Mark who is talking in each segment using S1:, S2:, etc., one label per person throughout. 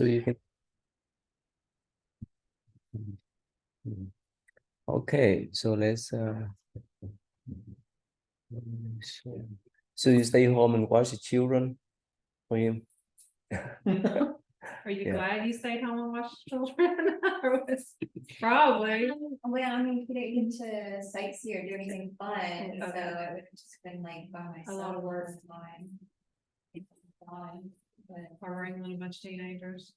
S1: So you can. Okay, so let's. So you stay home and watch the children for him.
S2: Are you
S1: Yeah.
S2: glad you stayed home and watched children? Or was- Probably.
S3: Well, I mean, he didn't get to sightsee or do anything fun, so
S2: Okay.
S3: it would have just been like by myself.
S2: lot of work.
S3: all the time. But
S2: Or wrangling a bunch of teenagers.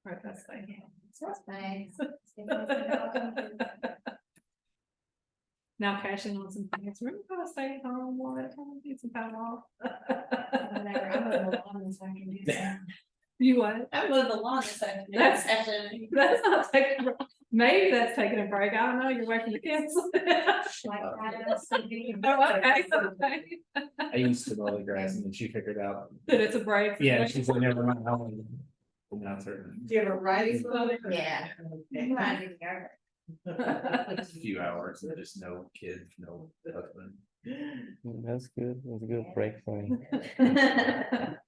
S2: Right, that's like.
S3: so that's nice.
S2: Now cashing on some things. We're gonna stay at home more at home, do some time off.
S3: Whatever, I'm mowing the lawn this afternoon.
S2: You what?
S3: I'm mowing the lawn this afternoon.
S2: That's-
S3: Actually.
S2: That's not taking, maybe that's taking a break. I don't know. You're waiting to cancel.
S3: Like that, so we-
S2: Oh, okay, okay.
S4: I used to mow the grass and then she figured out,
S2: That it's a break.
S4: yeah, she's like, never mind, I want to. Now it's her.
S2: Do you have a writing spot?
S3: Yeah. Come on, do the yard.
S4: A few hours, and just no kids, no husband.
S1: That's good. That's a good break for him.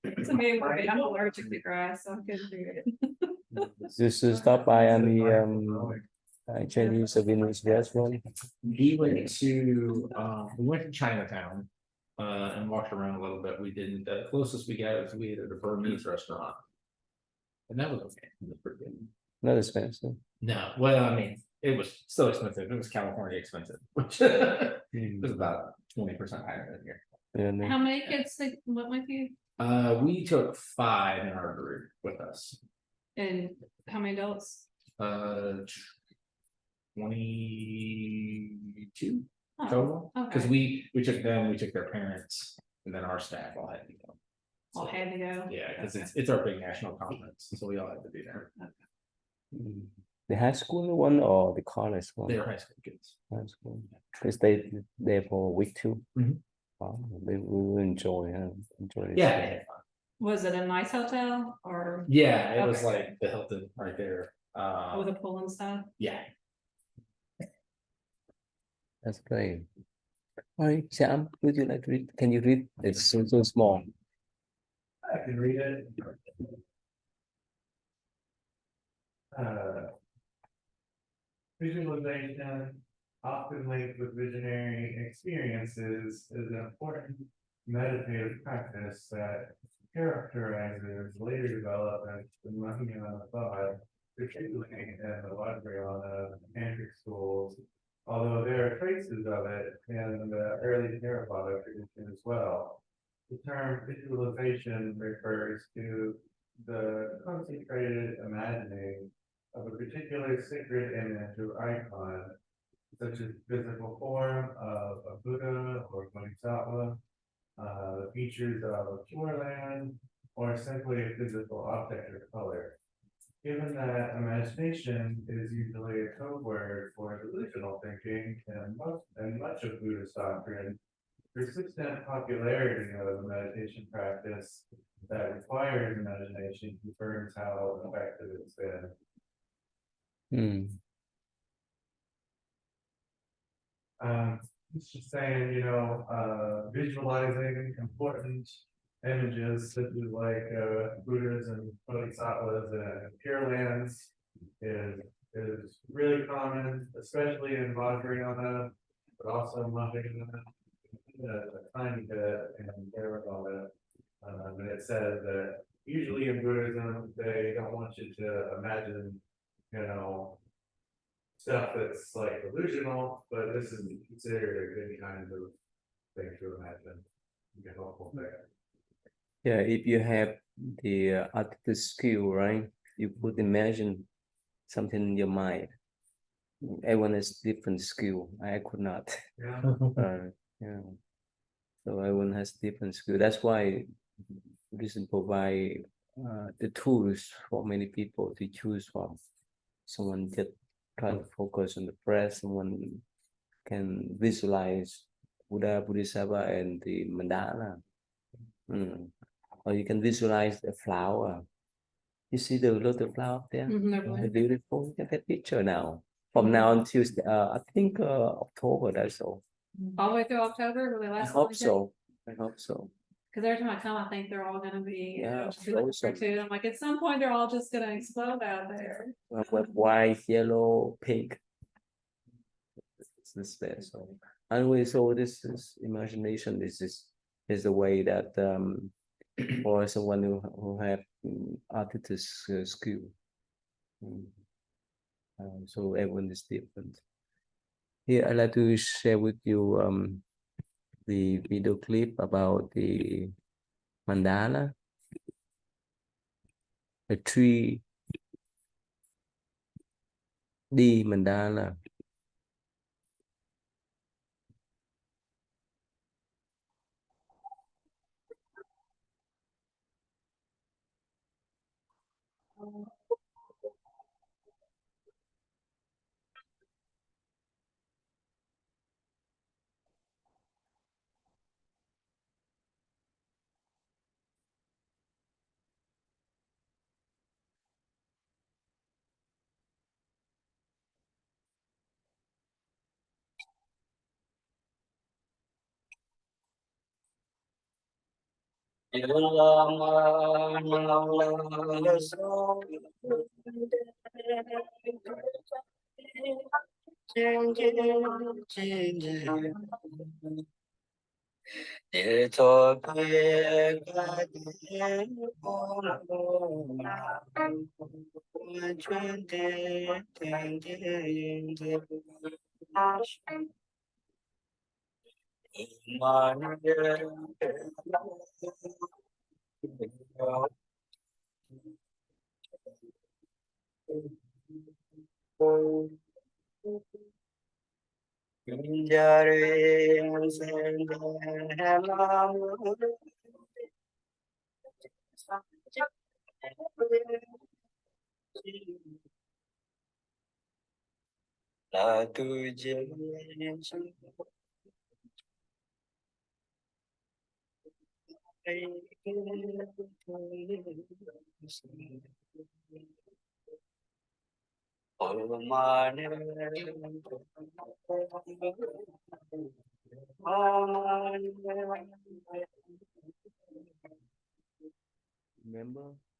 S2: It's a big break. I'm allergic to grass, so I couldn't do it.
S1: Just to stop by any Chinese or Vietnamese restaurant.
S4: We went to Chinatown, and walked around a little bit. We didn't, the closest we got was we ate at a Burmese restaurant. And that was okay. It was pretty good.
S1: Not expensive.
S4: No, well, I mean, it was still expensive. It was California expensive, which was about 20% higher than here.
S1: Yeah,
S2: How many kids went with you?
S4: We took 5 in our group with us.
S2: And how many adults?
S4: 22
S2: Oh,
S4: total, because
S2: okay.
S4: we took them, we took their parents, and then our staff all had to go.
S2: All had to go.
S4: Yeah, because it's our big national conference, so we all had to be there.
S1: The high school one or the college one?
S4: They're high school kids.
S1: High school. They stayed there for a week too.
S4: Mhm.
S1: Wow, they will enjoy. Enjoy it.
S4: Yeah, they had fun.
S2: Was it a nice hotel or
S4: Yeah, it was
S2: Okay.
S4: like the Hilton right there.
S2: with a pool and stuff?
S4: Yeah.
S1: That's great. All right, Sam, would you like to read? Can you read? It's so small.
S5: I can read it. Visualization, often linked with visionary experiences, is an important meditative practice that characterizes later development in Mahayana thought, particularly in the Vajrayana tantric schools, although there are traces of it in the early Theravada tradition as well. The term visualization refers to the concentrated imagining of a particular sacred image or icon, such as physical form of a Buddha or Bodhisattva, the features of a pure land, or simply a physical object or color. Given that imagination is usually a code word for delusional thinking and much of Buddhist doctrine, persistent popularity of a meditation practice that requires imagination confirms how effective it's been. It's just saying, visualizing important images such as like Buddhas and Bodhisattvas and Pure Lands is really common, especially in Vajrayana, but also in Mahayana, a tiny bit in Theravada. And it says that usually in Buddhism, they don't want you to imagine, stuff that's like delusional, but this is considered a good kind of thing to imagine. Be helpful there.
S1: Yeah, if you have the artistic skill, right? You would imagine something in your mind. Everyone has different skill. I could not.
S5: Yeah.
S1: Yeah. So everyone has different skill. That's why Buddhism provide the tools for many people to choose from. Someone just try to focus on the breath. Someone can visualize Buddha, Bodhisattva, and the mandala. Or you can visualize the flower. You see the little flower up there?
S2: Mhm.
S1: They're beautiful. Look at that picture now. From now until I think October, that's all.
S2: All the way through October, will they
S1: I
S2: last?
S1: hope so. I hope so.
S2: Cause every time I come, I think they're all gonna be,
S1: Yeah,
S2: just be looking for
S1: awesome.
S2: two. I'm like, at some point, they're all just gonna explode out there.
S1: With white, yellow, pink. It's this there. So anyway, so this is imagination. This is the way that for someone who have artist skill. Mm. So everyone is different. Here, I'd like to share with you the video clip about the mandala, a 3D mandala.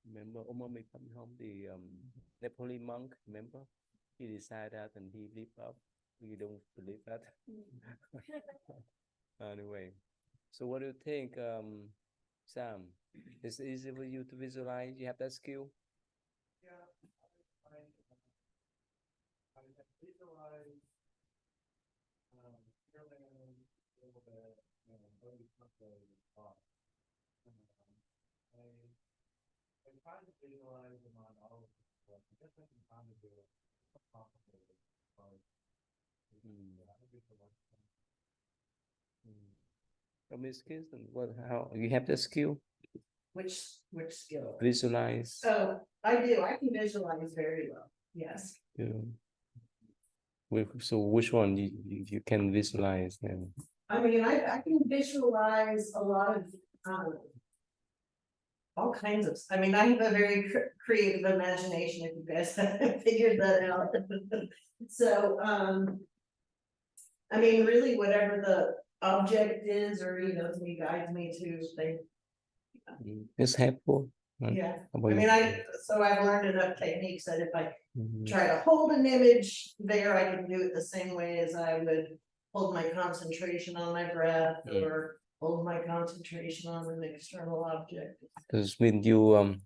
S1: Remember Omar may come home, the Nepali monk, remember? He decided that and he lived up. You don't believe that? Anyway, so what do you think, Sam? Is it easy for you to visualize? You have that skill?
S5: Yeah, I visualize feeling a little bit, really comfortable with the thought. I try to visualize them on all of the stuff. I guess I can kind of do it complicated.
S1: Miss Kirsten, how you have the skill?
S6: Which skill?
S1: Visualize.
S6: Oh, I do. I can visualize very well. Yes.
S1: Yeah. So which one you can visualize then?
S6: I mean, I can visualize a lot of all kinds of. I mean, I have a very creative imagination. If you guys have figured that out. So, I mean, really, whatever the object is, or he guides me to things.
S1: It's helpful.
S6: Yeah.
S1: How
S6: I
S1: about
S6: mean,
S1: you?
S6: I've learned enough techniques that if I
S1: Mhm.
S6: try to hold an image there, I can do it the same way as I would hold my concentration on my breath or hold my concentration on an external object.
S1: Because when you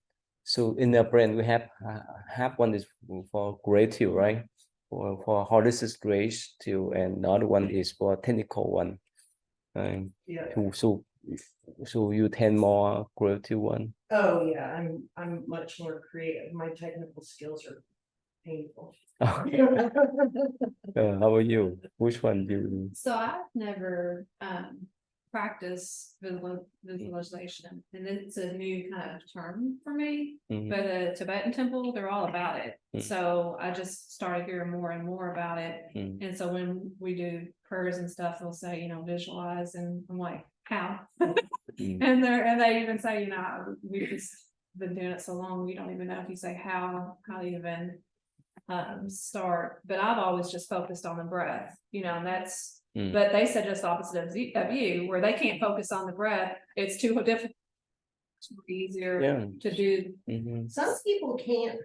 S1: so in the brain we have one is for creative, right? For holistic creative, and the other one is for technical one.
S6: Yeah.
S1: So you tend more creative one.
S6: Oh, yeah, I'm much more creative. My technical skills are painful.
S1: How about you? Which one do you?
S2: So I've never practiced visualization, and it's a new kind of term for me.
S1: Mhm.
S2: But Tibetan temple, they're all about it.
S1: Mm.
S2: So I just started hearing more and more about it.
S1: Mm.
S2: And so when we do prayers and stuff, they'll say, visualize, and I'm like, how?
S1: Mm.
S2: And they even say, we've just been doing it so long, we don't even know if you say how even start. But I've always just focused on the breath, and that's
S1: Mm.
S2: But they said just opposite of you, where they can't focus on the breath, it's too difficult. It's easier
S1: Yeah.
S2: to do.
S1: Mhm.
S6: Some people can't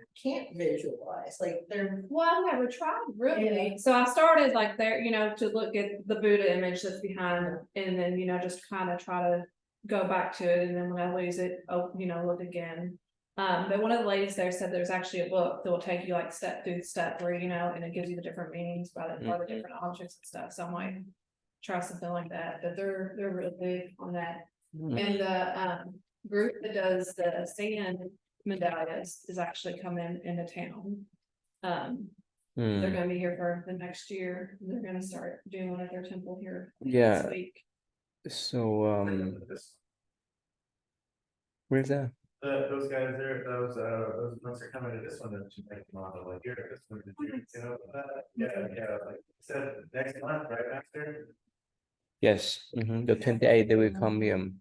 S6: visualize, like they're,
S2: Well, I've never tried really, so I started like there, to look at the Buddha image that's behind, and then, just kind of try to go back to it, and then when I lose it, look again. But one of the ladies there said there's actually a book that will take you like step through step where, and it gives you the different meanings by the different objects and stuff, so I might try something like that, but they're really big on that. And the group that does the sand medallions is actually coming into town. They're
S1: Mm.
S2: gonna be here for the next year. They're gonna start doing one at their temple here
S1: Yeah.
S2: this week.
S1: So where's that?
S5: Those guys there, those ones are coming to this one, to make them on the like, here, this one, did you know, yeah, like, said next month, right after?
S1: Yes, the 28th they will come here.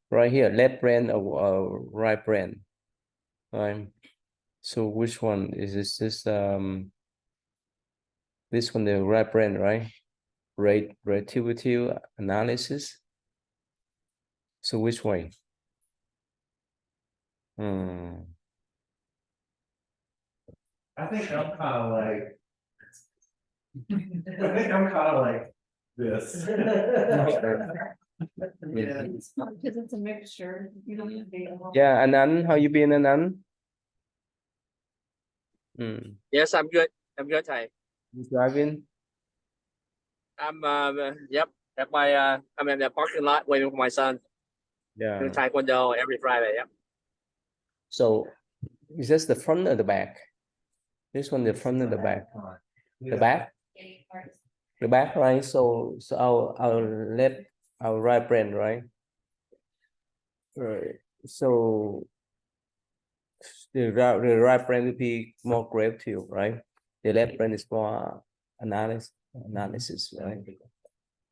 S1: Right here, left brain or right brain. Right. So which one is this? This one the right brain, right? Relativity analysis. So which way?
S5: I think I'm kind of like. I think I'm kind of like this. Yeah.
S2: Because it's a mixture, you don't need to be.
S1: Yeah, Anand, how you been, Anand?
S7: Yes, I'm good. I'm good, thầy.
S1: You driving?
S7: I'm yep. At my I'm in the parking lot waiting for my son to
S1: Yeah.
S7: taekwondo every Friday. Yep.
S1: So is this the front or the back? This one, the front or the back? The back? The back, right? So our right brain, right? Right. So the right brain will be more creative, right? The left brain is more analysis, right?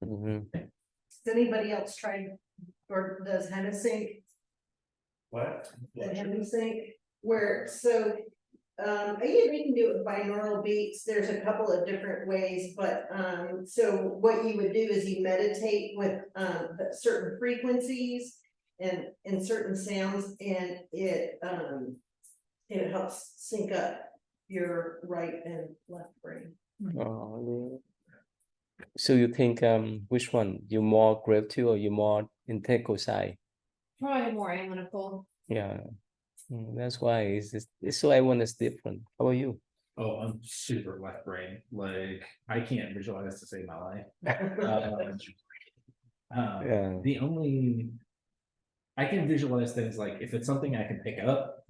S6: does anybody else try, or does Hennessy?
S5: What?
S6: The Hennessy, where, so, yeah, we can do it with binaural beats, there's a couple of different ways, but, so what you would do is you meditate with, certain frequencies and certain sounds, and it helps sync up your right and left brain.
S1: Oh, so you think which one? You more creative or you more integral side?
S2: Probably more analytical.
S1: Yeah. That's why it's so everyone is different. How about you?
S4: Oh, I'm super left brain, like I can't visualize to save my life.
S1: Yeah.
S4: The only I can visualize things like if it's something I can pick up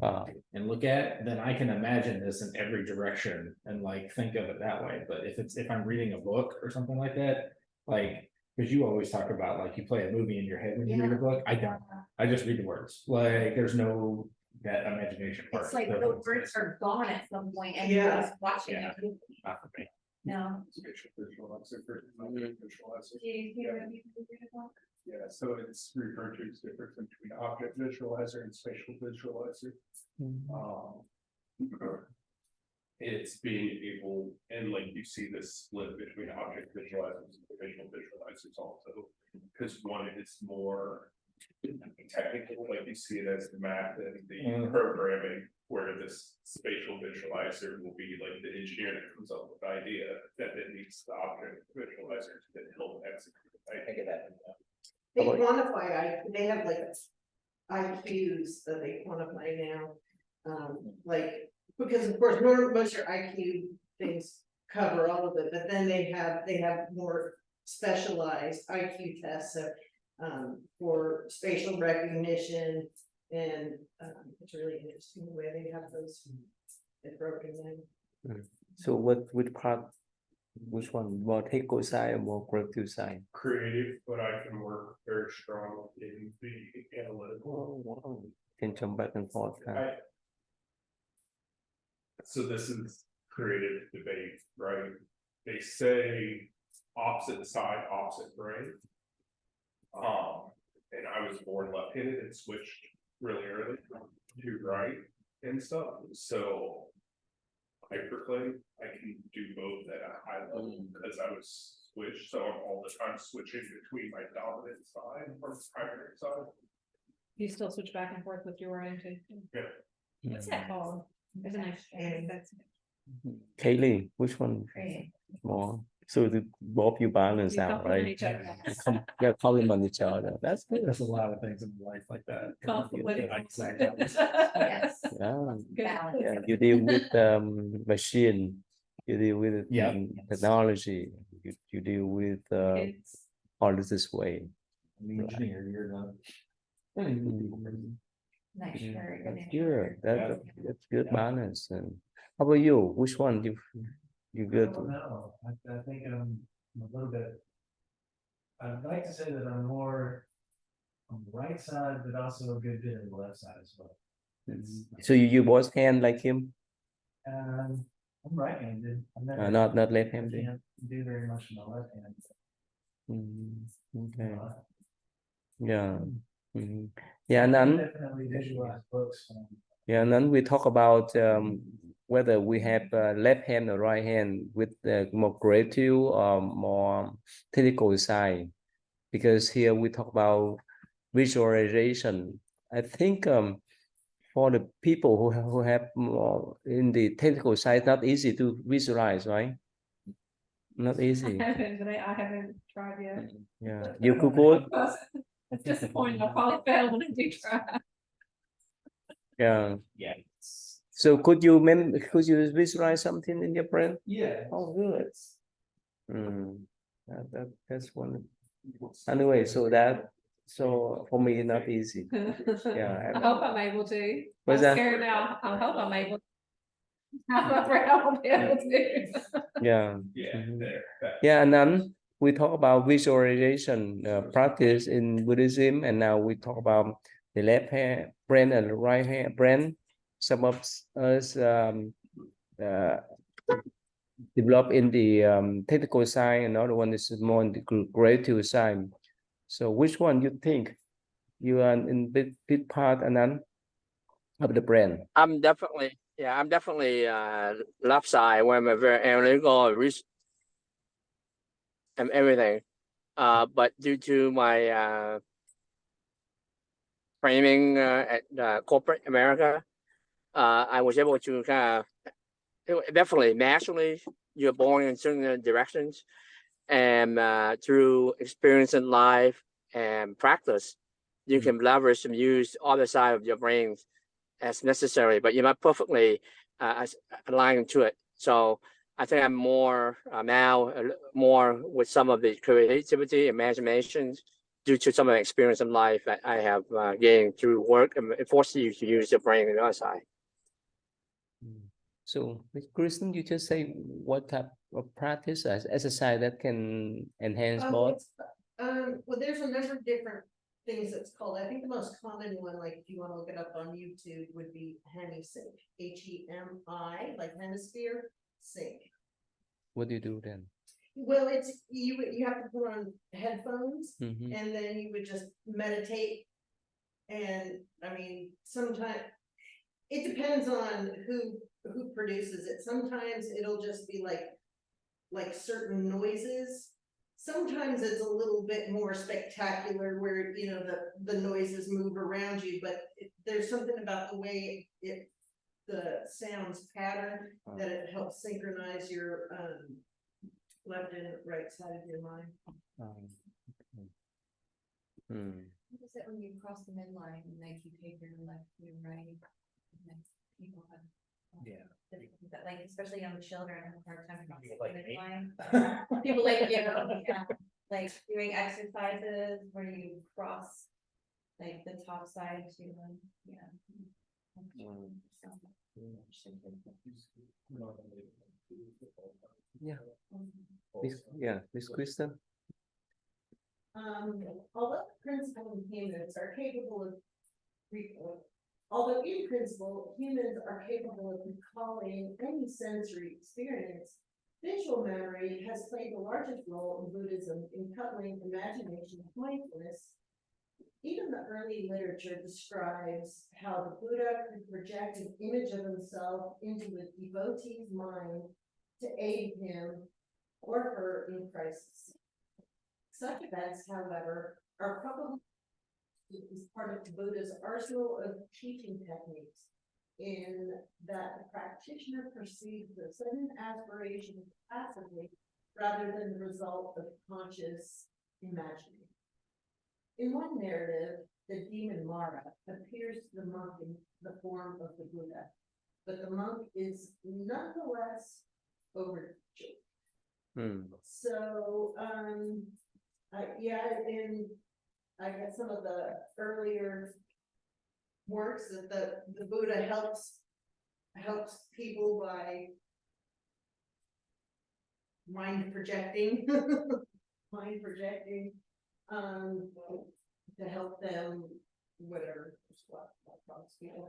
S4: and look at, then I can imagine this in every direction and like think of it that way. But if I'm reading a book or something like that, like because you always talk about like you play a movie in your head when you read a book. I don't. I just read the words. Like there's no that imagination part.
S3: It's like the words are gone at some point and you're
S6: Yeah.
S3: just watching
S4: Yeah.
S3: it.
S4: Not for me.
S3: No.
S8: Spatial visualizer versus non-visualizer.
S3: Do you hear what you read about?
S8: Yeah, so it's referred to as the difference between object visualizer and spatial visualizer. It's being able, and like you see this split between object visualizers and spatial visualizers also, because one is more technical, like you see it as the math and the programming, where this spatial visualizer will be like the engineer that comes up with the idea that it needs the object visualizer to help execute the idea.
S6: They quantify, they have like IQs that they quantify now. Like, because of course, most of your IQ things cover all of it, but then they have more specialized IQ tests, so for spatial recognition, and it's really interesting the way they have those broken down.
S1: So which one more technical side or more creative side?
S8: Creative, but I can work very strong in the analytical.
S1: Wow. Can jump back and forth.
S8: So this is creative debate, right? They say opposite side, opposite brain. And I was born left-handed and switched really early to right and stuff, so hyperclave, I can do both at a high level because I was switched, so I'm all the time switching between my dominant side or primary side.
S2: You still switch back and forth with your orientation.
S8: Yeah.
S2: What's that called? There's a nice.
S1: Kaylee, which one more? So the both you balance
S2: You
S1: out,
S2: complement
S1: right?
S2: each other.
S1: Yeah, complement each other. That's good.
S4: There's a lot of things in life like that.
S2: Complement.
S3: Yes.
S1: Yeah.
S3: Balance.
S1: Yeah, you deal with machine, you deal with
S4: Yeah.
S1: technology, you deal with
S2: Kids.
S1: all this way.
S4: The engineer, you're not.
S3: Nice shirt.
S1: That's good. That's good balance. And how about you? Which one you
S5: I
S1: good?
S5: don't know, I think I'm a little bit. I'd like to say that I'm more on the right side, but also a good bit on the left side as well.
S1: So you both hand like him?
S5: I'm right-handed. I've never-
S1: Not
S5: I
S1: left-handed.
S5: can't do very much in the left hand.
S1: Okay.
S5: Uh,
S1: Yeah.
S5: I
S1: Yeah, and
S5: can
S1: then
S5: definitely visualize books.
S1: yeah, and then we talk about whether we have left hand or right hand with the more creative or more technical side, because here we talk about visualization. I think for the people who have more in the technical side, not easy to visualize, right? Not easy.
S2: I haven't tried yet.
S1: Yeah, you could go.
S2: It's disappointing. I'll probably fail when I do try.
S1: Yeah.
S4: Yeah.
S1: So could you visualize something in your brain?
S5: Yeah.
S1: Oh, good. That's one. Anyway, so for me, not easy. Yeah.
S2: I hope I'm able to. I'm
S1: What's that?
S2: scared now. I hope I'm able. I'm afraid I won't be able to.
S1: Yeah.
S8: Yeah,
S1: Mhm.
S8: there.
S1: Yeah, and then we talk about visualization practice in Buddhism, and now we talk about the left hand brain and the right hand brain. Some of us develop in the technical side, another one is more in the creative side. So which one you think you are in big part and then of the brain?
S7: I'm definitely left side where I'm a very analytical and everything. But due to my training at corporate America, I was able to kind of definitely naturally you're born in certain directions, and through experience in life and practice, you can leverage and use other side of your brain as necessary, but you're not perfectly aligned to it. So I think I'm more now more with some of the creativity, imaginations, due to some of the experience in life that I have gained through work, and it forces you to use your brain on the other side.
S1: So, Kristen, you just say what type of practice as exercise that can enhance both?
S6: Well, there's a number of different things it's called. I think the most common one, like if you want to look it up on YouTube, would be HemiSync, HEMI, like hemisphere sync.
S1: What do you do then?
S6: Well, it's you have to put on headphones,
S1: Mhm.
S6: and then you would just meditate. And I mean, sometimes it depends on who produces it. Sometimes it'll just be like certain noises. Sometimes it's a little bit more spectacular where, you know, the noises move around you, but there's something about the way the sounds pattern that it helps synchronize your left and right side of your mind.
S3: What is it when you cross the midline and like you take your left to your right? And then people have.
S4: Yeah.
S3: Like especially young children have a hard time crossing
S4: Like
S3: the
S4: me?
S3: midline. People like you, yeah, like doing exercises where you cross like the top side to, yeah.
S1: Yeah, Miss Kristen.
S6: Although principal humans are capable of although in principle, humans are capable of recalling any sensory experience, visual memory has played the largest role in Buddhism in coupling imagination with mindfulness. even the early literature describes how the Buddha could project an image of himself into the devotee's mind to aid him or her in crisis. Such events, however, are probably part of the Buddha's arsenal of teaching techniques, in that the practitioner perceives the sudden aspiration passively rather than the result of conscious imagining. In one narrative, the demon Mara appears to the monk in the form of the Buddha, but the monk is nonetheless overjoyed. So, in I guess some of the earlier works that the Buddha helps people by mind projecting, to help them, whatever, what people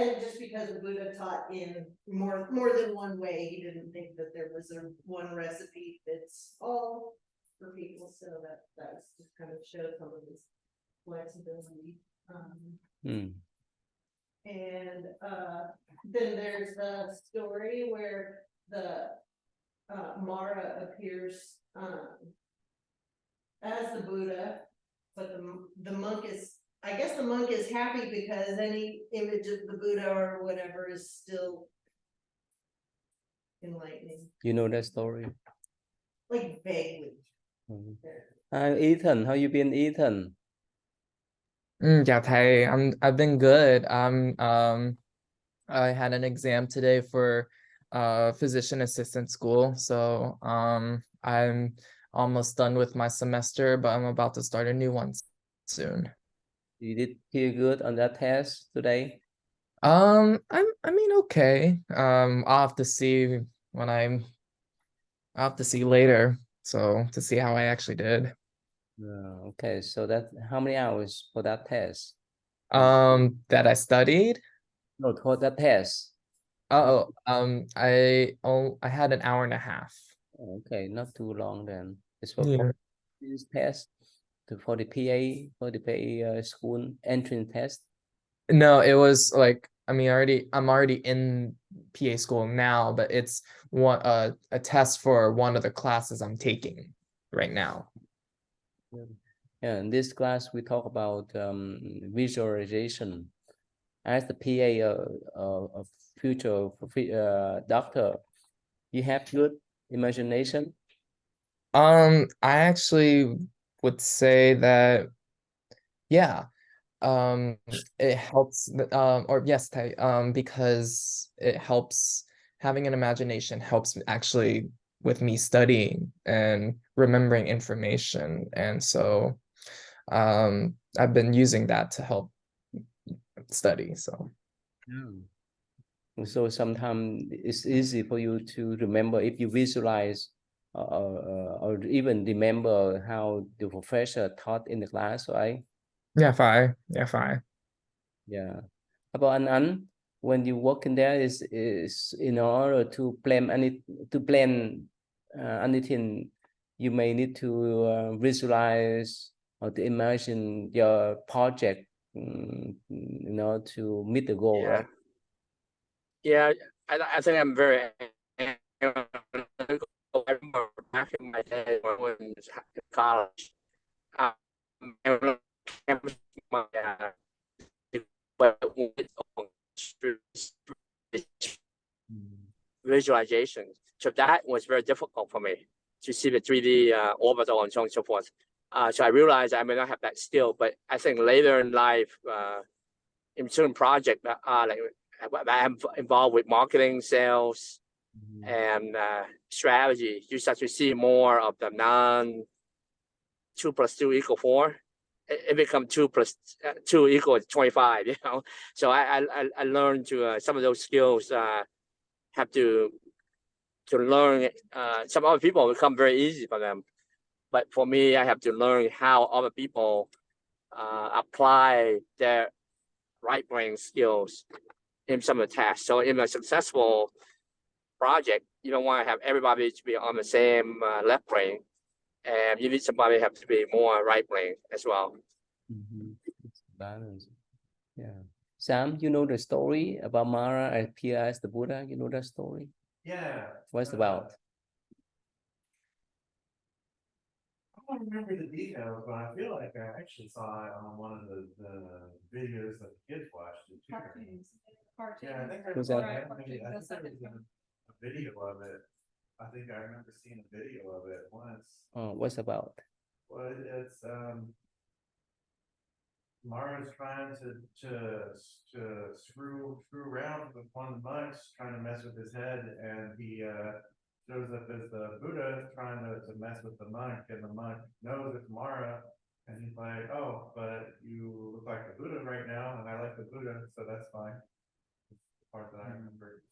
S6: and just because the Buddha taught in more than one way, he didn't think that there was a one recipe fits all for people, so that's just kind of showed some of this flexibility. And then there's the story where the Mara appears as the Buddha, but the monk is, I guess the monk is happy because any image of the Buddha or whatever is still enlightening.
S1: You know that story?
S6: Like vaguely.
S1: Ethan, how you been, Ethan?
S9: Yeah, Tay, I've been good. I had an exam today for physician assistant school, so I'm almost done with my semester, but I'm about to start a new one soon.
S1: You did feel good on that test today?
S9: I mean, okay. I'll have to see I'll have to see later, so to see how I actually did.
S1: Okay, so that how many hours for that test?
S9: That I studied?
S1: No, for that test.
S9: I had an hour and a half.
S1: Okay, not too long then. It's
S9: Yeah.
S1: for this test for the PA school entrance test.
S9: No, it was like, I mean, I'm already in PA school now, but it's a test for one of the classes I'm taking right now.
S1: Yeah, in this class we talk about visualization. As the PA of future doctor, you have good imagination.
S9: I actually would say that, yeah. It helps, or yes, Tay, because it helps, having an imagination helps actually with me studying and remembering information, and so I've been using that to help study. So
S1: so sometimes it's easy for you to remember if you visualize or even remember how the professor taught in the class, right?
S9: yeah, fine.
S1: Yeah. About an when you work in there is in order to plan anything, you may need to visualize or to imagine your project, to meet the goal, right?
S7: Yeah, I think I'm very I remember back in my day when I was in college. My visualization. So that was very difficult for me to see the 3D orbital and so on and so forth. So I realized I may not have that skill, but I think later in life, in certain projects, like I'm involved with marketing, sales, and strategy, you start to see more of the 2 + 2 = 4. It becomes 2 + 2 = 25. So I learned to some of those skills. Have to learn. Some other people will come very easy for them, but for me, I have to learn how other people apply their right brain skills in some of the tasks. So in a successful project, you don't want to have everybody to be on the same left brain. and you need somebody have to be more right brain as well.
S1: It's balance. Yeah. Sam, you know the story about Mara appear as the Buddha? You know that story?
S5: Yeah.
S1: What's about?
S5: I don't remember the details, but I feel like I actually saw it on one of the videos that the kids watched. It too. Yeah, I think there
S1: Was
S5: was,
S1: that-
S5: I think there was a video of it. I think I remember seeing a video of it once.
S1: Oh, what's about?
S5: Well, it's Mara's trying to screw around with one of the monks, trying to mess with his head, and he shows up as the Buddha trying to mess with the monk, and the monk knows it's Mara, and he's like, "Oh, but you look like the Buddha right now, and I like the Buddha, so that's fine." That's the part that I remember.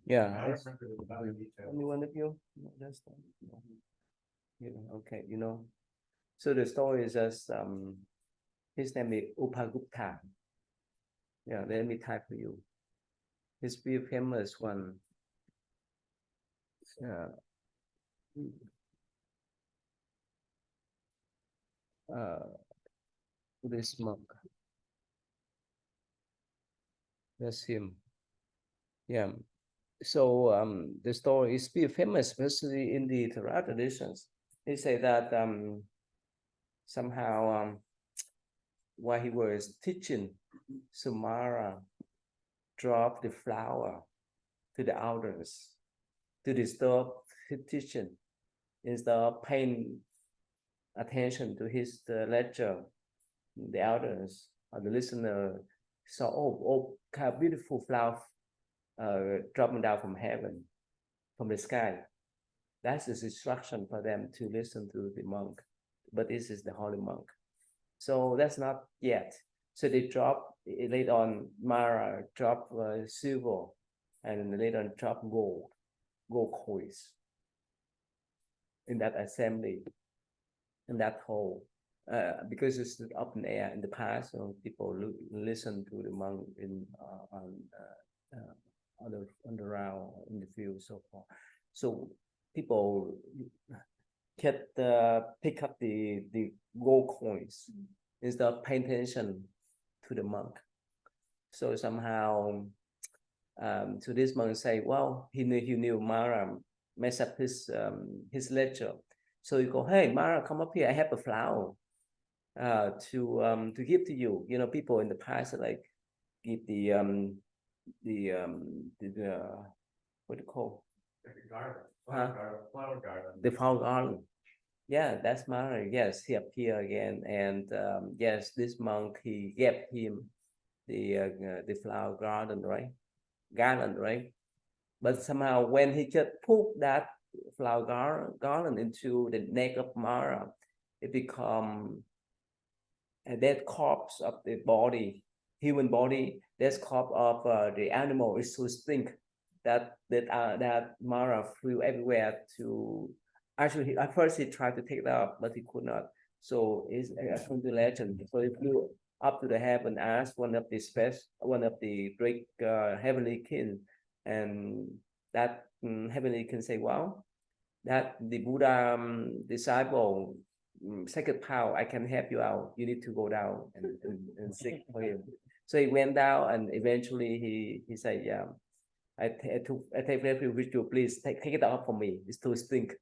S1: Yeah.
S5: I don't remember the other details.
S1: Only one of you? No, that's not. No. Yeah, okay, you know. So the story is just his name is Upagupta. Yeah, let me type for you. He's very famous one. Buddhist monk. That's him. Yeah. So the story is very famous, especially in the Theravada traditions. They say that somehow while he was teaching, Sumara dropped the flower to the elders to disturb his teaching. Instead of paying attention to his lecture, the elders or the listener saw, oh, kind of beautiful flower dropping down from heaven, from the sky. That's the instruction for them to listen to the monk. But this is the holy monk. So that's not yet. So they drop, later on, Mara drop silver, and later on drop gold coins in that assembly, in that hall. Because it's open air in the past, so people listen to the monk in on the round in the field, so forth. So people can pick up the gold coins instead of paying attention to the monk. So somehow, so this monk say, well, he knew Mara mess up his lecture. So he go, hey, Mara, come up here. I have a flower to give to you. You know, people in the past like give the what do you call?
S5: Flower garland.
S1: The flower garland. Yeah, that's Mara. Yes, he appeared again, and yes, this monk, he gave him the flower garland, right? Garland, right? But somehow when he just put that flower garland into the neck of Mara, it become a dead corpse of the body, human body, dead corpse of the animal. Is so stink that Mara flew everywhere to. Actually, at first he tried to take it out, but he could not. So it's according to legend. So he flew up to the heaven, asked one of the great heavenly king, and that heavenly king say, well, that the Buddha disciple second power, I can help you out. You need to go down and seek for him. So he went down, and eventually he said, yeah, I take refuge with you. Please take it off for me. It's too stink.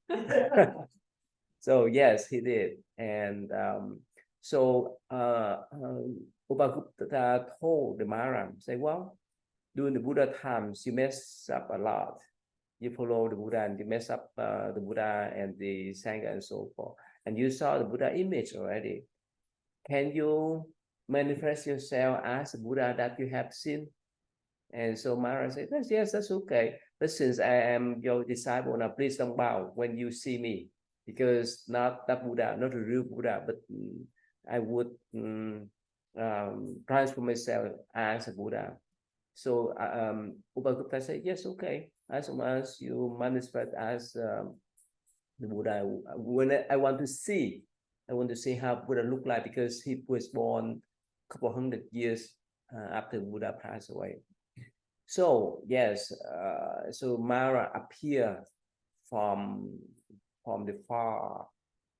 S1: So yes, he did, and so Upagupta told the Mara, say, well, during the Buddha times, you mess up a lot. You follow the Buddha and you mess up the Buddha and the Sangha and so forth. And you saw the Buddha image already. Can you manifest yourself as the Buddha that you have seen? And so Mara said, yes, that's okay. But since I am your disciple now, please don't bow when you see me, because not that Buddha, not the real Buddha, but I would transform myself as a Buddha. So Upagupta said, yes, okay. As long as you manifest as the Buddha, when I want to see how Buddha looked like, because he was born a couple hundred years after Buddha passed away. So yes, so Mara appeared from the far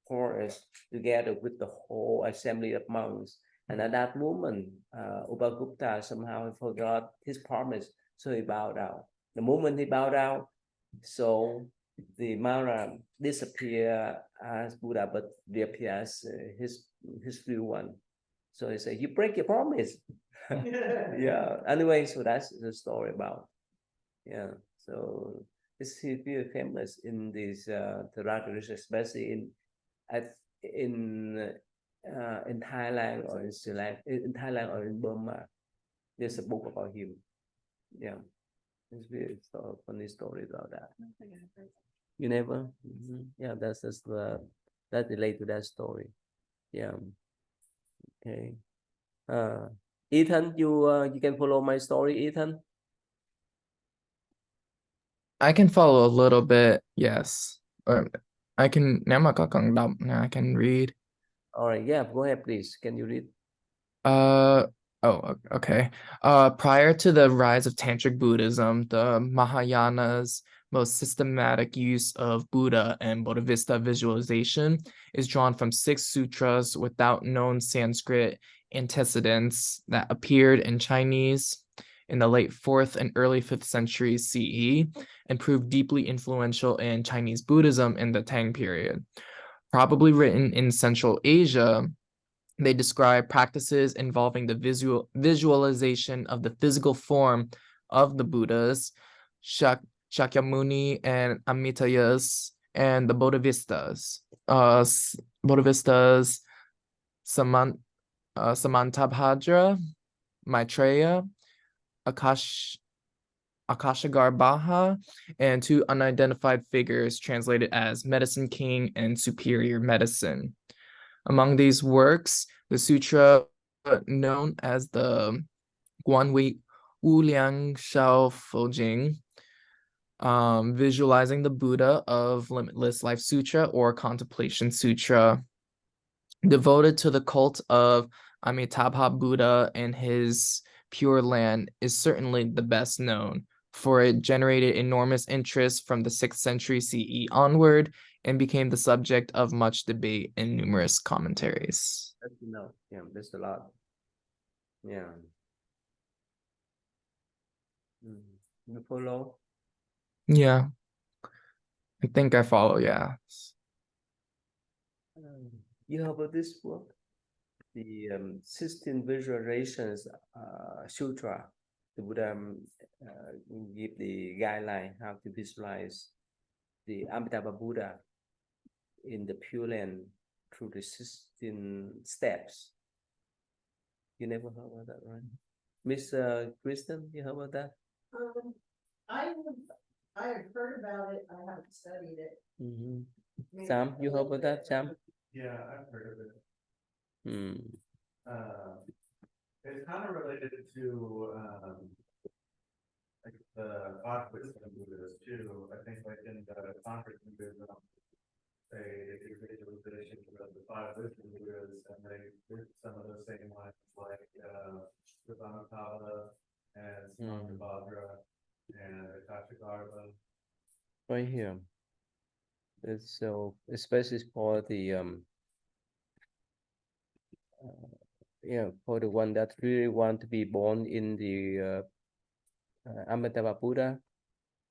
S1: forest together with the whole assembly of monks. And at that moment, Upagupta somehow forgot his promise, so he bowed down. The moment he bowed down, so the Mara disappear as Buddha, but reappear as his real one. So he said, "You break your promise." Yeah. Anyway, so that's the story about. Yeah. So it's very famous in this tradition, especially in Thailand or in Sri Lanka, in Thailand or in Burma. There's a book about him. Yeah. It's very funny story about that. You never? Yeah, that's that relate to that story. Yeah. Okay. Ethan, you can follow my story, Ethan.
S9: I can follow a little bit, yes. Or I can, nếu mà có cần đọc, I can read.
S1: All right, yeah, go ahead, please. Can you read?
S9: Okay. Prior to the rise of Tantric Buddhism, the Mahayana's most systematic use of Buddha and Bodhisattva visualization is drawn from 6 sutras without known Sanskrit antecedents that appeared in Chinese in the late 4th and early 5th centuries CE and proved deeply influential in Chinese Buddhism in the Tang period. Probably written in Central Asia, they describe practices involving the visualization of the physical form of the Buddhas, Shakyamuni and Amitayas, and the Bodhisattvas. Bodhisattvas Samantabhadra, Maitreya, Akashagarbha, and 2 unidentified figures translated as Medicine King and Superior Medicine. Among these works, the sutra known as the Guanwei Wuliang Shao Fujing, visualizing the Buddha of Limitless Life Sutra or Contemplation Sutra, devoted to the cult of Amitabha Buddha and his Pure Land, is certainly the best known, for it generated enormous interest from the 6th century CE onward and became the subject of much debate and numerous commentaries.
S1: Yeah, there's a lot. Yeah. You follow?
S9: Yeah. I think I follow, yeah.
S1: You heard about this book? The 16 visualizations sutra. The Buddha give the guideline how to visualize the Amitabha Buddha in the Pure Land through the 16 steps. You never heard about that, right? Miss Kristen, you heard about that?
S6: I have heard about it, I haven't studied it.
S1: Sam, you heard about that, Sam?
S5: Yeah, I've heard of it.
S1: Mm.
S5: It's kind of related to like the conflicts in Buddhism too. I think like in the conflict in Buddhism, they do visualization of the 5 wisdom Buddhas, and they did some of those same lines like Amitabha and Samantabhadra and Akashagarbha.
S1: Right here. It's so especially for the for the one that really want to be born in the Amitabha Buddha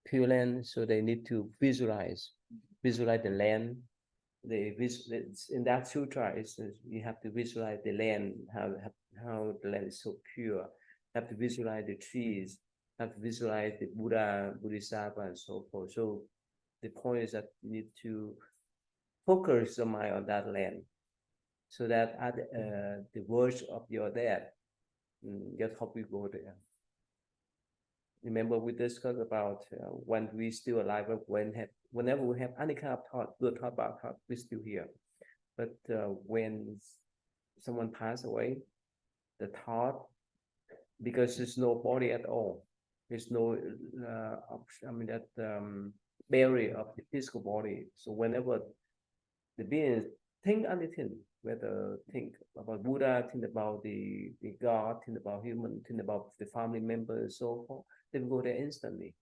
S1: Pure Land, so they need to visualize the land. In that sutra, you have to visualize the land, how the land is so pure. You have to visualize the trees, have to visualize the Buddha, Bodhisattva, and so forth. So the point is that you need to focus your mind on that land, so that at the verge of your death, just hope you go there. Remember, we discussed about when we still alive, whenever we have any kind of thought, good thought, bad thought, we're still here. But when someone passed away, the thought, because there's no body at all, there's no barrier of the physical body. So whenever the beings think anything, whether think about Buddha, think about the God, think about human, think about the family members, so forth, they will go there instantly.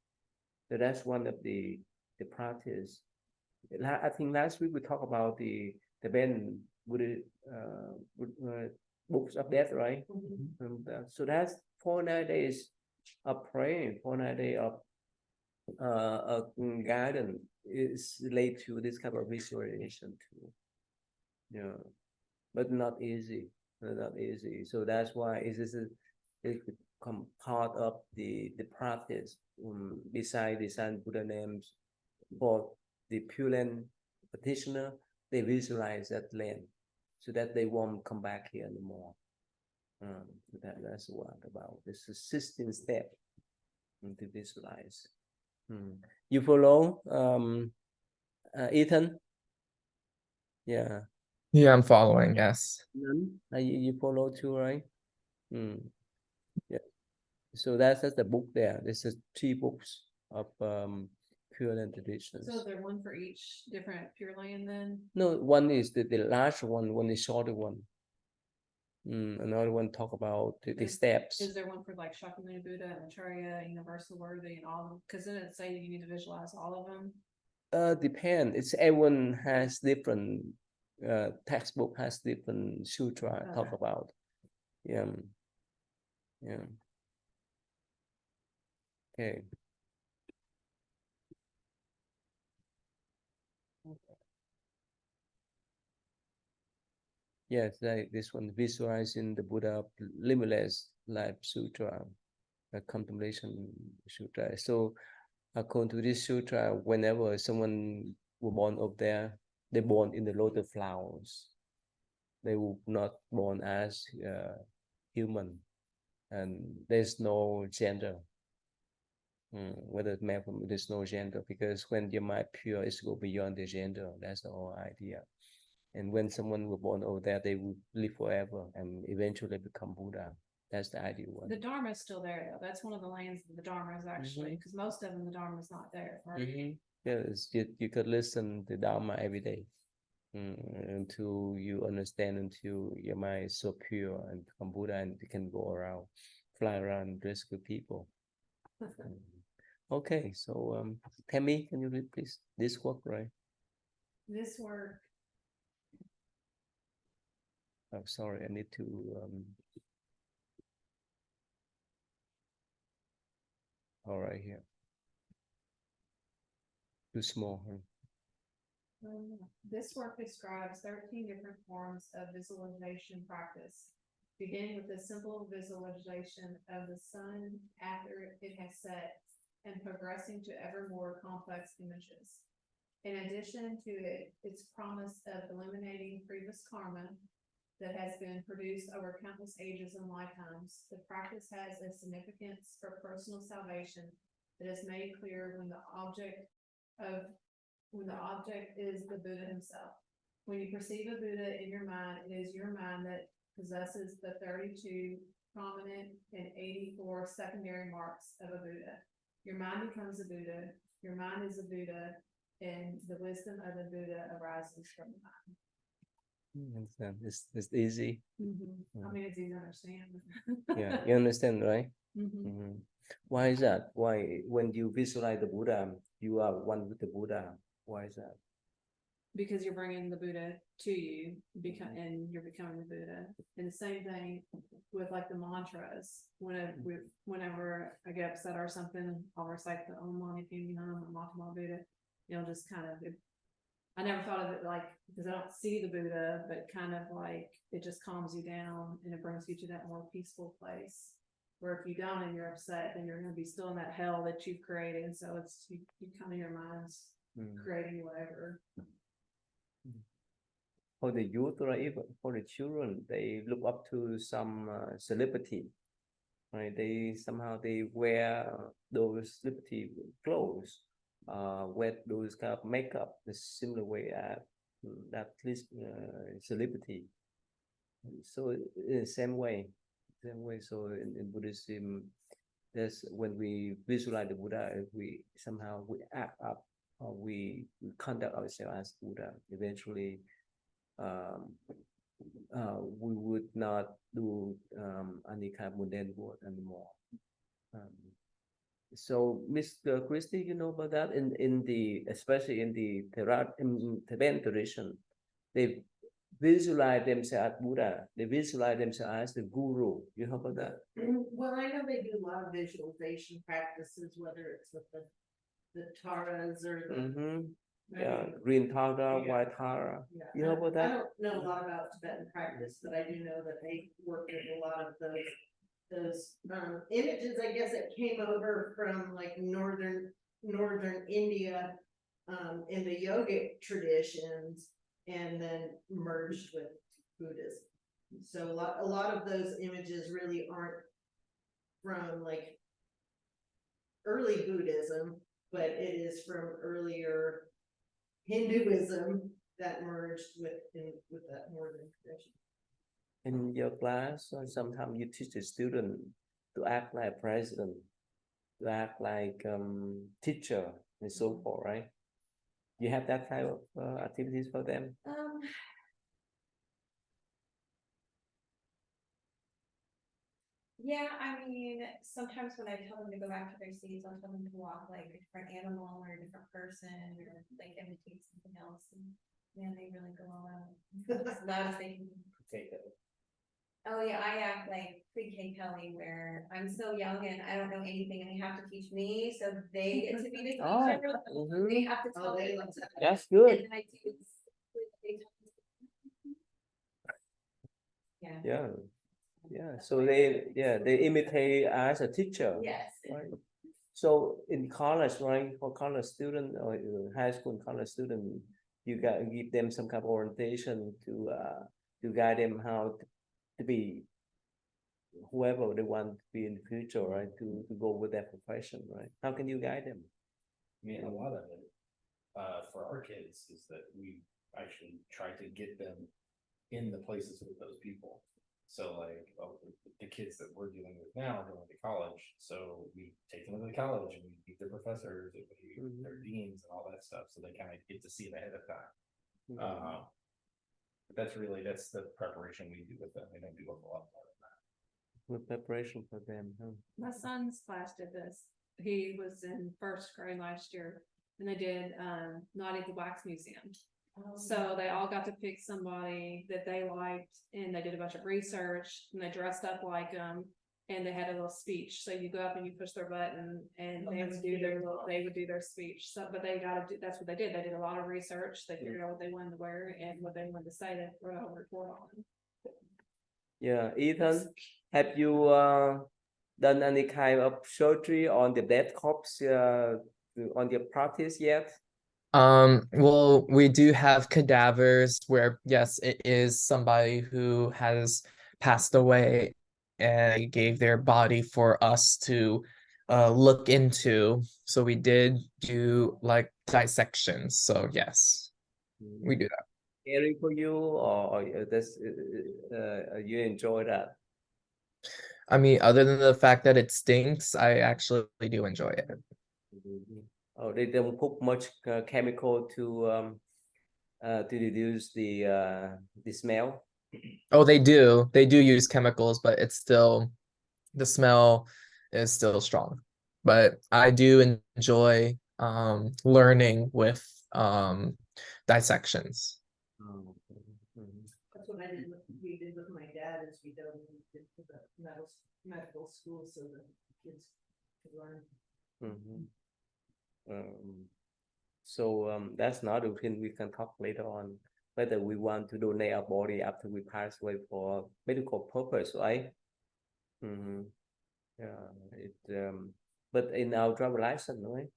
S1: So that's one of the practice. I think last week we talked about the Tibetan Buddhist books of death, right? So that's 49 days of praying, 49 days of guidance is related to this kind of visualization too. Yeah, but not easy, not easy. So that's why it become part of the practice. Beside the Sun Buddha names for the Pure Land practitioner, they visualize that land so that they won't come back here anymore. That's what about this 16 step to visualize. You follow, Ethan? Yeah.
S9: Yeah, I'm following, yes.
S1: You follow too, right? Yeah. So that's the book there. This is 3 books of Pure Land traditions.
S2: So is there one for each different Pure Land then?
S1: No, one is the large one is shorter one. Another one talk about the steps.
S2: Is there one for like Shakyamuni Buddha and Acharya, Universal Worthy and all of them? Because then it say that you need to visualize all of them.
S1: Depend. It's everyone has different textbook has different sutra talk about. Yeah. Okay. Yes, like this one, visualizing the Buddha limitless life sutra, a contemplation sutra. So according to this sutra, whenever someone were born up there, they born in the lotus flowers. They will not born as human, and there's no gender. Whether male or female, there's no gender, because when your mind pure, it's go beyond the gender. That's the whole idea. And when someone were born over there, they will live forever and eventually become Buddha. That's the ideal one.
S2: The Dharma is still there though. That's one of the lands that the Dharma is actually, because most of them, the Dharma is not there. Right?
S1: Yes, you could listen to Dharma every day until you understand, until your mind is so pure and become Buddha, and you can go around, fly around, and rescue people. Okay, so Tammy, can you read please this work, right?
S2: This work.
S1: Oh, sorry, I need to all right, here. Too small, huh?
S2: This work describes 13 different forms of visualization practice, beginning with the simple visualization of the sun after it has set and progressing to ever more complex images. In addition to its promise of eliminating previous karma that has been produced over countless ages and lifetimes, the practice has a significance for personal salvation that is made clear when the object is the Buddha himself. When you perceive a Buddha in your mind, it is your mind that possesses the 32 prominent and 84 secondary marks of a Buddha. Your mind becomes a Buddha, your mind is a Buddha, and the wisdom of the Buddha arises from the mind.
S1: It's easy.
S2: I mean, it's easy to understand.
S1: Yeah, you understand, right? Why is that? Why, when you visualize the Buddha, you are one with the Buddha? Why is that?
S2: Because you're bringing the Buddha to you, and you're becoming the Buddha. And the same thing with like the mantras. Whenever I get upset or something, I'll recite the Om Mani Padme Hum, Mahatma Buddha. Just kind of. I never thought of it like, because I don't see the Buddha, but kind of like it just calms you down and it brings you to that more peaceful place. Where if you don't and you're upset, then you're going to be still in that hell that you've created. And so it's you kind of your mind's creating whatever.
S1: For the youth or even for the children, they look up to some celebrity, right? They somehow they wear those celebrity clothes, wear those kind of makeup, the similar way that celebrity. So in the same way. So in Buddhism, that's when we visualize the Buddha, we act up, or we conduct ourselves as Buddha. Eventually, we would not do any kind of mundane work anymore. So, Mr. Christie, you know about that? In the especially in the Tibetan tradition, they visualize themselves as Buddha. They visualize themselves as the guru. You heard about that?
S6: Well, I know they do a lot of visualization practices, whether it's with the taras or the.
S1: Mm-hmm. Yeah, green Tara, white Tara.
S6: Yeah,
S1: You know about that?
S6: I don't know a lot about Tibetan practice, but I do know that they work with a lot of those images, I guess, that came over from like northern India, in the yogic traditions, and then merged with Buddhism. So a lot of those images really aren't from like early Buddhism, but it is from earlier Hinduism that merged with that northern tradition.
S1: In your class, or sometimes you teach the student to act like president, to act like teacher, and so forth, right? You have that type of activities for them?
S3: Yeah, I mean, sometimes when I tell them to go back to their seats, I'll tell them to walk like a different animal or a different person or like imitate something else. And man, they really go all out. As loud as they can. Oh yeah, I act like pre-K Kelly where I'm so young and I don't know anything and they have to teach me, so they get to be the teacher.
S1: Oh,
S3: They have to tell me.
S1: that's good.
S3: And then I do. Yeah.
S1: Yeah, yeah. So they imitate as a teacher.
S3: Yes.
S1: Right. So in college, right, for college student or high school and college student, you got to give them some kind of orientation to guide them how to be whoever they want to be in the future, right? To go with their profession, right? How can you guide them?
S4: I mean, a lot of it, for our kids is that we actually try to get them in the places with those people. So like the kids that we're dealing with now are going to college. So we take them to the college and we meet their professors, and we meet their deans and all that stuff. So they kind of get to see it ahead of time. But that's the preparation we do with them. They don't do a lot more than that.
S1: With preparation for them, huh?
S2: My son's class did this. He was in first grade last year and they did Naughty the Wax Museum. So they all got to pick somebody that they liked and they did a bunch of research and they dressed up like them and they had a little speech. So you go up and you push their button and they would do their speech. So but they gotta do, that's what they did. They did a lot of research. They figured out what they wanted to wear and what they wanted to say to report on.
S1: Yeah, Ethan, have you done any kind of surgery on the dead corpse on your practice yet?
S9: Well, we do have cadavers where, yes, it is somebody who has passed away and they gave their body for us to look into. So we did do like dissections. So yes, we do that.
S1: Scary for you, or you enjoy that?
S9: I mean, other than the fact that it stinks, I actually do enjoy it.
S1: Oh, they don't put much chemical to reduce the smell.
S9: Oh, they do. They do use chemicals, but it's still, the smell is still strong. But I do enjoy learning with dissections.
S1: Oh,
S6: That's what we did with my dad, is we did to the medical school so that kids could learn.
S1: So that's not a thing we can talk later on, whether we want to donate our body after we pass away for medical purpose, right? Yeah, but in our driver license, right?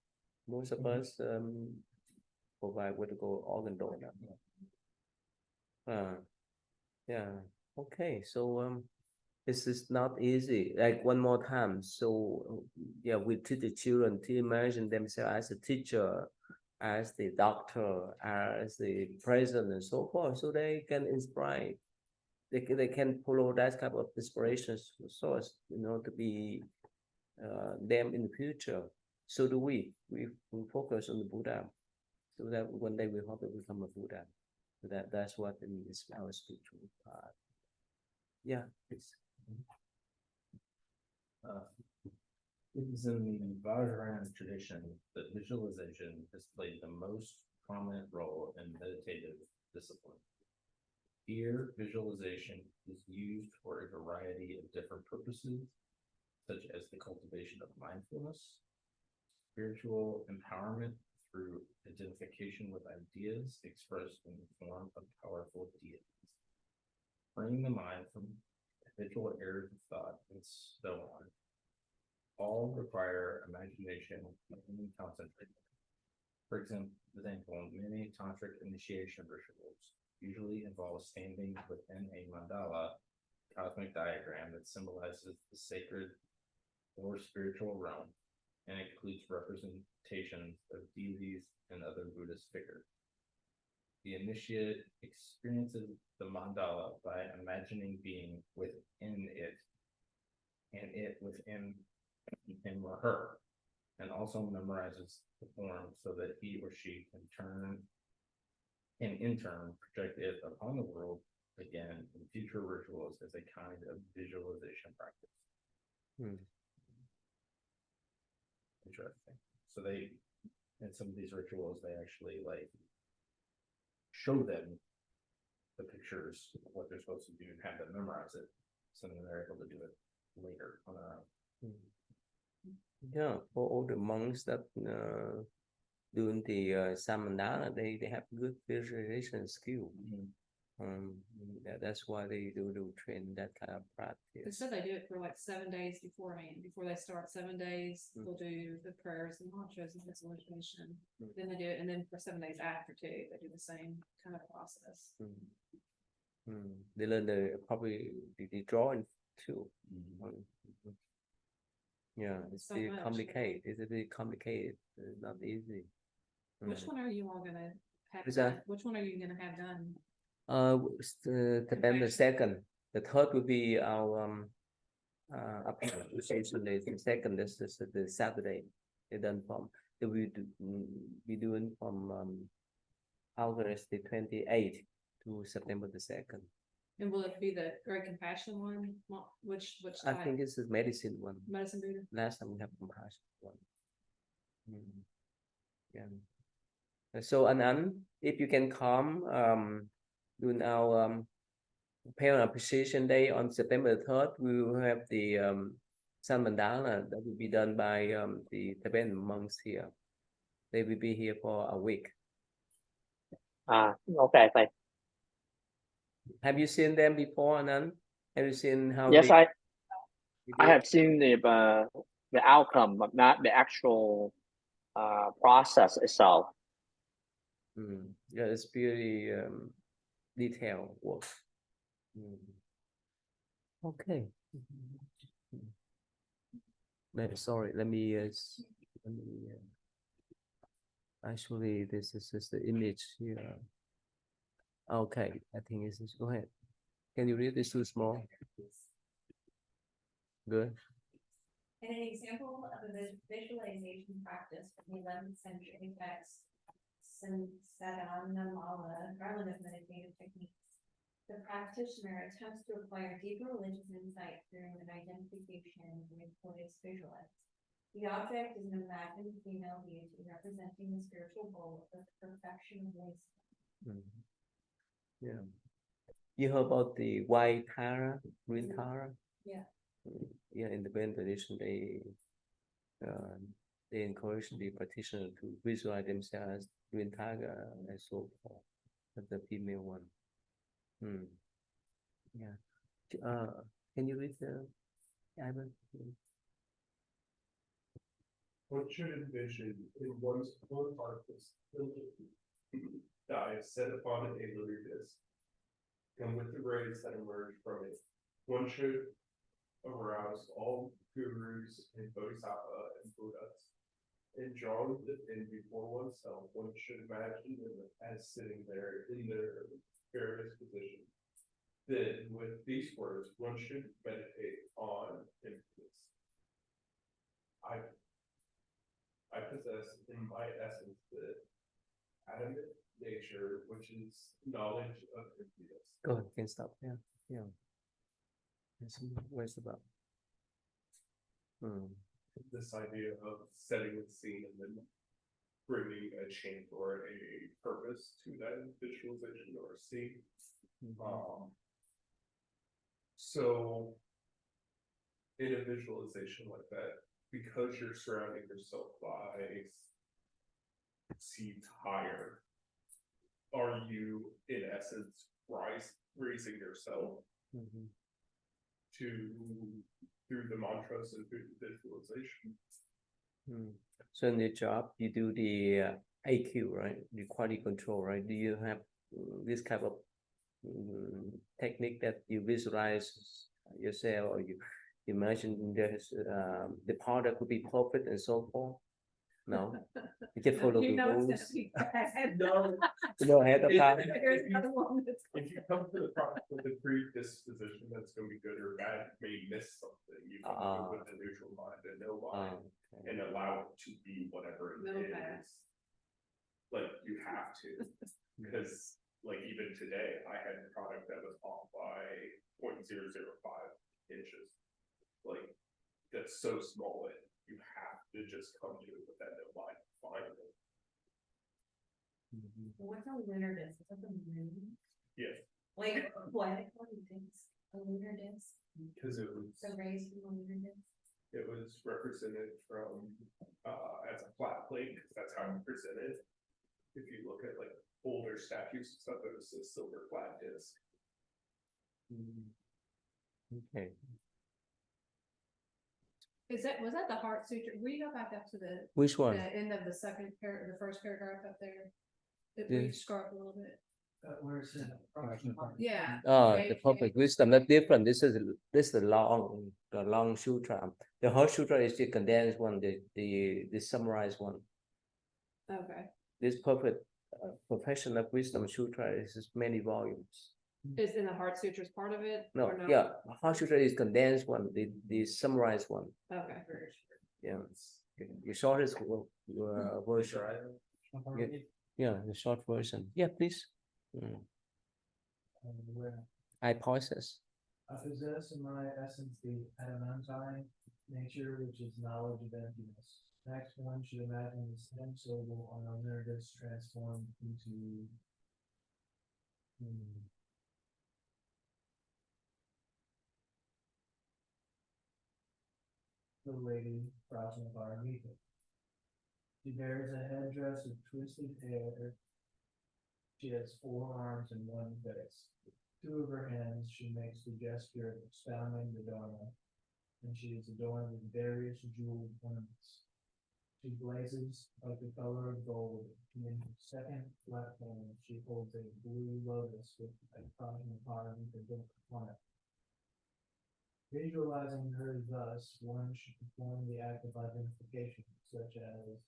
S1: Most of us provide what we call organ donor. Yeah. Okay. So this is not easy. Like one more time. So yeah, we teach the children to imagine themselves as a teacher, as the doctor, as the president, and so forth, so they can inspire. They can follow that type of inspiration source, to be them in the future. So do we. We focus on the Buddha, so that one day we hope to become a Buddha. So that's what is our spiritual part. Yeah, please.
S4: It is in the Vajrayana tradition that visualization has played the most prominent role in meditative discipline. Ear visualization is used for a variety of different purposes, such as the cultivation of mindfulness, spiritual empowerment through identification with ideas expressed in the form of powerful deities, freeing the mind from habitual errors of thought, and so on. All require imagination and concentration. For example, many tantric initiation rituals usually involve standing within a mandala cosmic diagram that symbolizes the sacred or spiritual realm and includes representations of deities and other Buddhist figures. The initiate experiences the mandala by imagining being within it and it within him or her, and also memorizes the form so that he or she can in turn project it upon the world again in future rituals as a kind of visualization practice. Interesting. So in some of these rituals, they actually like show them the pictures of what they're supposed to do and have them memorize it. So then they're able to do it later on their own.
S1: Yeah, for all the monks that doing the samandana, they have good visualization skill. That's why they do train that kind of
S2: They
S1: practice.
S2: said they do it for like 7 days beforehand. Before they start 7 days, they'll do the prayers and mantras and visualization. Then they do it, and then for 7 days after too, they do the same kind of process.
S1: They learn probably the drawing too. Yeah, it's
S2: So
S1: very
S2: much,
S1: complicated. It's very complicated. It's not easy.
S2: Which one are you all gonna have
S1: What's
S2: done?
S1: that?
S2: Which one are you gonna have done?
S1: The second. The third will be our appreciation day. The second is the Saturday. They done from they will be doing from August the 28th to September the 2nd.
S2: And will it be the Great Compassion one? Which
S1: I
S2: type?
S1: think it's the medicine one.
S2: Medicine Buddha?
S1: Last time we have compassion one. Yeah. So Anand, if you can come during our parent appreciation day on September 3rd, we will have the Sun Mandala that will be done by the Tibetan monks here. They will be here for a week.
S7: Okay, fine.
S1: Have you seen them before, Anand? Have you seen how
S7: Yes,
S1: they
S7: I have seen the outcome, but not the actual process itself.
S1: Yeah, it's very detailed work. Okay. Sorry, let me actually this is the image here. Okay, I think this is go ahead. Can you read this too small? Good.
S3: And an example of a visualization practice from the 11th century text, Sadhanamala, garland of meditative techniques. The practitioner attempts to acquire deeper religious insight through an identification with what is visualized. The object is an imagined female deity representing the spiritual goal of perfection of wisdom.
S1: Yeah. You heard about the white Tara, green Tara?
S3: Yeah.
S1: Yeah, in the Buddhist tradition, they encourage the practitioner to visualize themselves as green tiger and so forth, as the female one. Yeah. Can you read the Ivan?
S8: One should envision in one's own heart this die set upon an alien disc, and with the rays that emerge from it, one should arouse all gurus and bodhisattva and Buddhas. In drawing within before oneself, one should imagine them as sitting there in their various positions. Then, with these words, one should meditate on emptiness. I possess in my essence the adamant nature, which is knowledge of emptiness.
S1: Go ahead, can stop. Yeah. Where's about?
S8: This idea of setting the scene and then bringing a change or a purpose to that visualization or scene. So in a visualization like that, because you're surrounding yourself by seeds higher, are you in essence raising yourself
S1: Mhm.
S8: through the mantras and through the visualization?
S1: So in your job, you do the AQ, right? The quality control, right? Do you have this kind of technique that you visualize yourself, or you imagine there's the part that could be perfect and so forth? No, you just follow the
S2: You know it's
S1: rules.
S2: gonna be bad.
S8: No.
S1: You know ahead of time.
S2: Here's another one that's.
S8: If you come to the product with a predisposition that's gonna be good or bad, you may miss something. You come to it with a neutral mind and no mind
S1: Okay.
S8: and allow it to be whatever it
S2: Okay.
S8: is. Like you have to, because like even today, I had a product that was off by 0.005 inches. Like that's so small that you have to just come to it with that no mind, find it.
S3: What's a lunar disc? Is that the moon?
S8: Yes,
S3: Like, why they call it disc? A lunar disc?
S8: because it was.
S3: The rays from a lunar disc?
S8: It was represented from, as a flat plate, because that's how it's presented. If you look at like older statues and stuff, it was a silver flat disc.
S1: Okay.
S2: Was that the heart suture? Will you go back up to the
S1: Which one?
S2: end of the the first paragraph up there? If we
S1: This.
S2: scroll up a little bit.
S5: Where's it?
S2: Yeah.
S1: The perfect wisdom, that's different. This is the long sutra. The whole sutra is the condensed one, the summarized one.
S2: Okay.
S1: This perfect profession of wisdom sutra is many volumes.
S2: Is in the heart sutures part of it?
S1: No,
S2: or
S1: yeah, whole sutra is condensed one, the summarized one.
S2: Okay.
S1: Yeah, the shortest version. Yeah, the short version. Yeah, please. I pauses.
S5: I possess in my essence the adamantine nature, which is knowledge of emptiness. Next, one should imagine the stem syllable on a lunar disc transformed into the lady Prajnaparamita. She bears a headdress of twisted hair. She has 4 arms and 1 face. 2 of her hands she makes the gesture of expounding the Dharma, and she is adorned with various jeweled ornaments. She blazes like the color of gold, and in her second left hand she holds a blue lotus with a Prajnaparamita on it. Visualizing her thus, one should perform the act of identification, such as,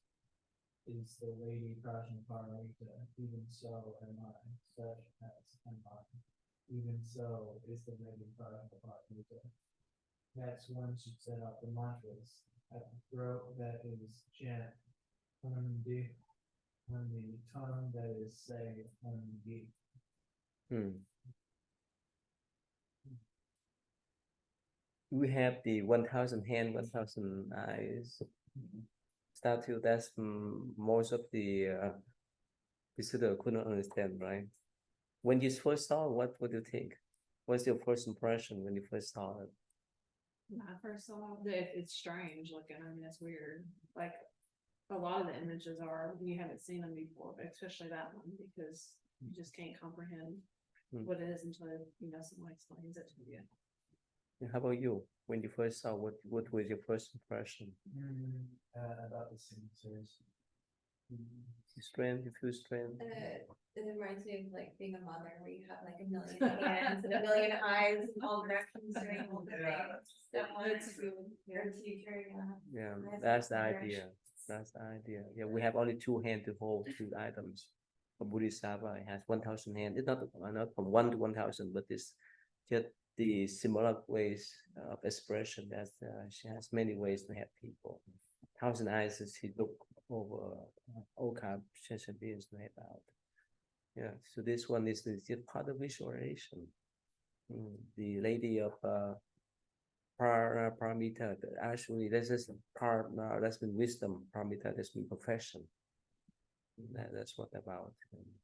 S5: is the lady Prajnaparamita, even so am I, such as am I. Even so is the lady Prajnaparamita. Next, one should set up the mantras at the throat that is chant on the tongue that is say on the.
S1: We have the 1,000 hand, 1,000 eyes statue. That's most of the visitor couldn't understand, right? When you first saw it, what would you think? What's your first impression when you first saw it?
S2: When I first saw it, it's strange looking. I mean, it's weird. Like a lot of the images are, you haven't seen them before, but especially that one, because you just can't comprehend what it is until, someone explains it to you.
S1: How about you? When you first saw, what was your first impression?
S5: About the same series.
S1: Strength, you feel strength.
S3: It reminds me of like being a mother where you have like a million hands and a million eyes in all directions doing all the things. That one's your teacher.
S1: Yeah, that's the idea. That's the idea. Yeah, we have only 2 hands to hold 2 items. A Bodhisattva has 1,000 hands. It's not from 1 to 1,000, but it's just the symbolic ways of expression. That she has many ways to have people. 1,000 eyes as he look over all kind of sensation beings to have out. Yeah, so this one is just part of visualization. The lady of Paramita, actually this is part that's been wisdom, Paramita that's been profession. That's what about.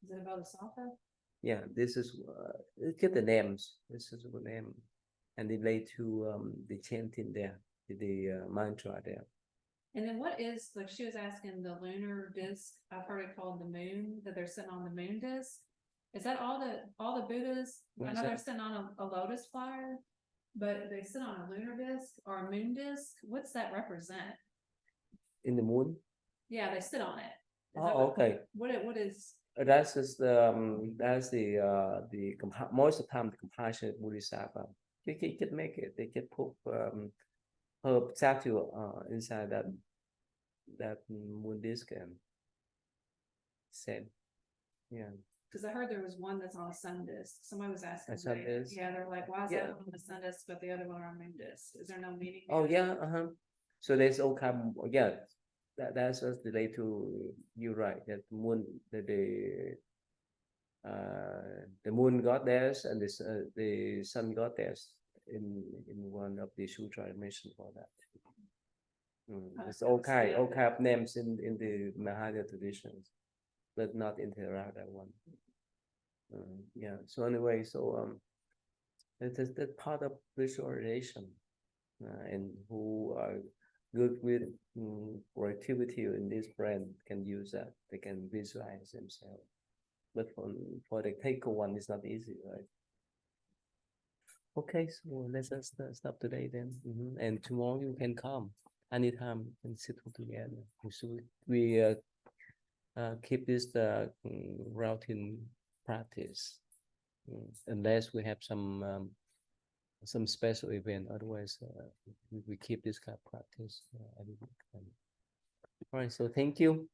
S2: Is it about a Santa?
S1: Yeah, this is get the names. This is the name, and relate to the chanting there, the mantra there.
S2: And then what is, like she was asking, the lunar disc, I've heard it called the moon, that they're sitting on the moon disc. Is that all the Buddhas?
S1: What
S2: I
S1: is
S2: know they're
S1: that?
S2: sitting on a lotus flower, but they sit on a lunar disc or a moon disc. What's that represent?
S1: In the moon.
S2: Yeah, they sit on it. Is that
S1: Oh, okay.
S2: what is?
S1: That's just most of the time the compassionate Bodhisattva. They can make it. They can put herb statue inside that moon disc and send. Yeah.
S2: Because I heard there was one that's on a sun disc. Somebody was asking.
S1: A sun
S2: today.
S1: disc?
S2: Yeah, they're like, why is
S1: Yeah.
S2: that one on the sun disc, but the other one on moon disc? Is there no meaning?
S1: Oh
S2: behind
S1: yeah,
S2: it?
S1: So there's all kind of, yeah. That's just related to you, right? That moon, the moon goddess and the sun goddess in one of the sutra I mentioned for that. There's all kind of names in the Mahayana traditions, but not in Theravada one. Yeah. So anyway, that's part of visualization, and who are good with productivity in this brand can use that. They can visualize themselves. But for the technical one, it's not easy, right? Okay, so let's just stop today then. And tomorrow you can come anytime and sit together. So we keep this routine practice, unless we have some special event. Otherwise, we keep this kind of practice every week. All right, so thank you.